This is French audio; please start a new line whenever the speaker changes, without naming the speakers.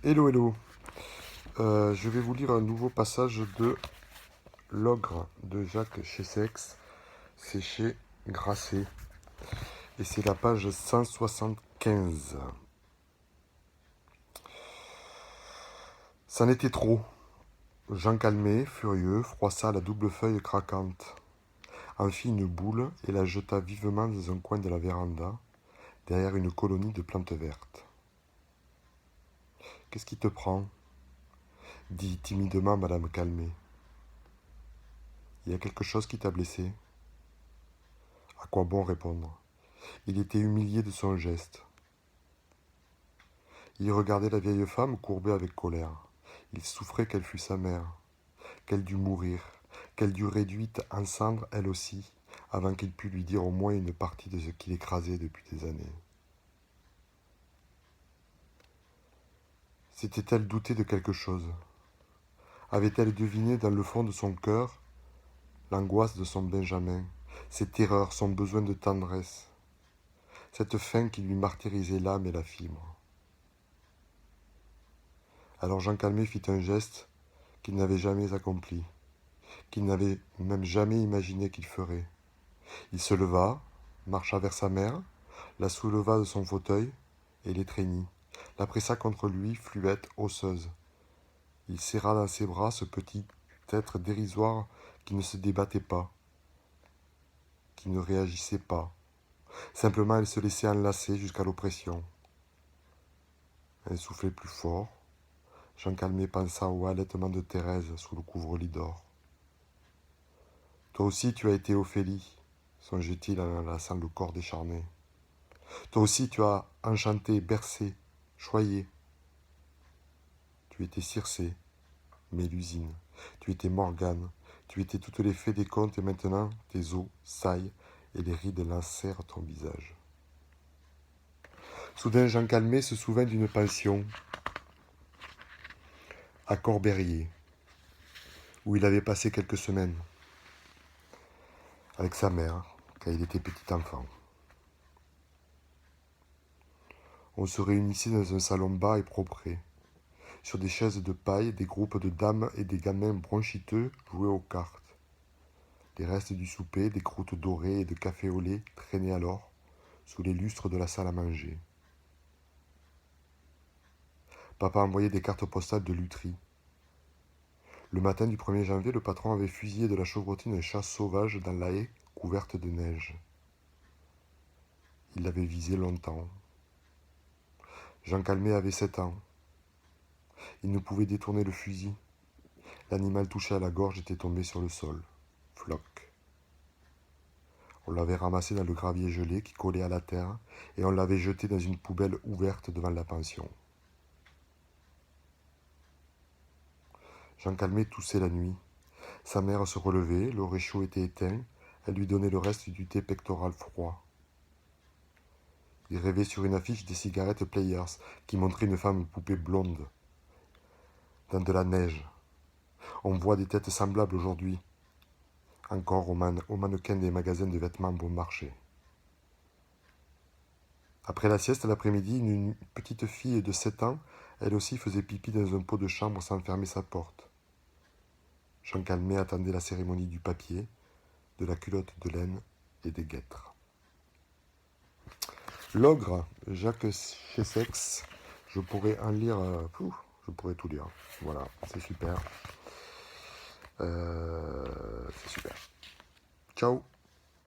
Hello, hello. Je vais vous lire un nouveau passage de L'Ogre de Jacques Chessex. C'est chez Grasset. Et c'est la page 175. C'en était trop. Jean Calmet, furieux, froissa la double feuille craquante, en fit une boule et la jeta vivement dans un coin de la véranda, derrière une colonie de plantes vertes. « Qu'est-ce qui te prend ?» dit timidement Madame Calmet. « Il y a quelque chose qui t'a blessé ?» À quoi bon répondre? Il était humilié de son geste. Il regardait la vieille femme courbée avec colère. Il souffrait qu'elle fût sa mère, qu'elle dût mourir, qu'elle dût réduite en cendres elle aussi, avant qu'il pût lui dire au moins une partie de ce qui l'écrasait depuis des années. S'était-elle doutée de quelque chose? Avait-elle deviné dans le fond de son cœur l'angoisse de son Benjamin, ses terreurs, son besoin de tendresse, cette faim qui lui martyrisait l'âme et la fibre? Alors Jean Calmet fit un geste qu'il n'avait jamais accompli, qu'il n'avait même jamais imaginé qu'il ferait. Il se leva, marcha vers sa mère, la souleva de son fauteuil et l'étreignit, la pressa contre lui, fluette, osseuse. Il serra dans ses bras ce petit être dérisoire qui ne se débattait pas, qui ne réagissait pas. Simplement, elle se laissait enlacer jusqu'à l'oppression. Elle soufflait plus fort. Jean Calmet pensa au halètement de Thérèse sous le couvre-lit d'or. « Toi aussi tu as été Ophélie, songeait-il en enlaçant le corps décharné. Toi aussi tu as enchanté, bercé, choyé. Tu étais Circé, Mélusine, tu étais Morgane, tu étais toutes les fées des contes et maintenant tes os saillent et les rides lacèrent ton visage. » Soudain Jean Calmet se souvint d'une pension à Corberrier, où il avait passé quelques semaines avec sa mère quand il était petit enfant. On se réunissait dans un salon bas et propre. Sur des chaises de paille, des groupes de dames et des gamins bronchiteux jouaient aux cartes. Les restes du souper, des croûtes dorées et de café au lait traînaient alors sous les lustres de la salle à manger. Papa envoyait des cartes postales de Lutry. Le matin du 1er janvier, le patron avait fusillé de la chevrotine un chat sauvage dans la haie couverte de neige. Il l'avait visé longtemps. Jean Calmet avait 7 ans. Il ne pouvait détourner le fusil. L'animal touché à la gorge était tombé sur le sol. Floc. On l'avait ramassé dans le gravier gelé qui collait à la terre et on l'avait jeté dans une poubelle ouverte devant la pension. Jean Calmet toussait la nuit. Sa mère se relevait, le réchaud était éteint, elle lui donnait le reste du thé pectoral froid. Il rêvait sur une affiche des cigarettes Players qui montrait une femme poupée blonde dans de la neige. On voit des têtes semblables aujourd'hui, encore aux mannequins des magasins de vêtements bon marché. Après la sieste l'après-midi, une petite fille de 7 ans, elle aussi faisait pipi dans un pot de chambre sans fermer sa porte. Jean Calmet attendait la cérémonie du papier, de la culotte de laine et des guêtres. L'Ogre, Jacques Chessex, je pourrais en lire, je pourrais tout lire. Voilà, c'est super. C'est super. Ciao.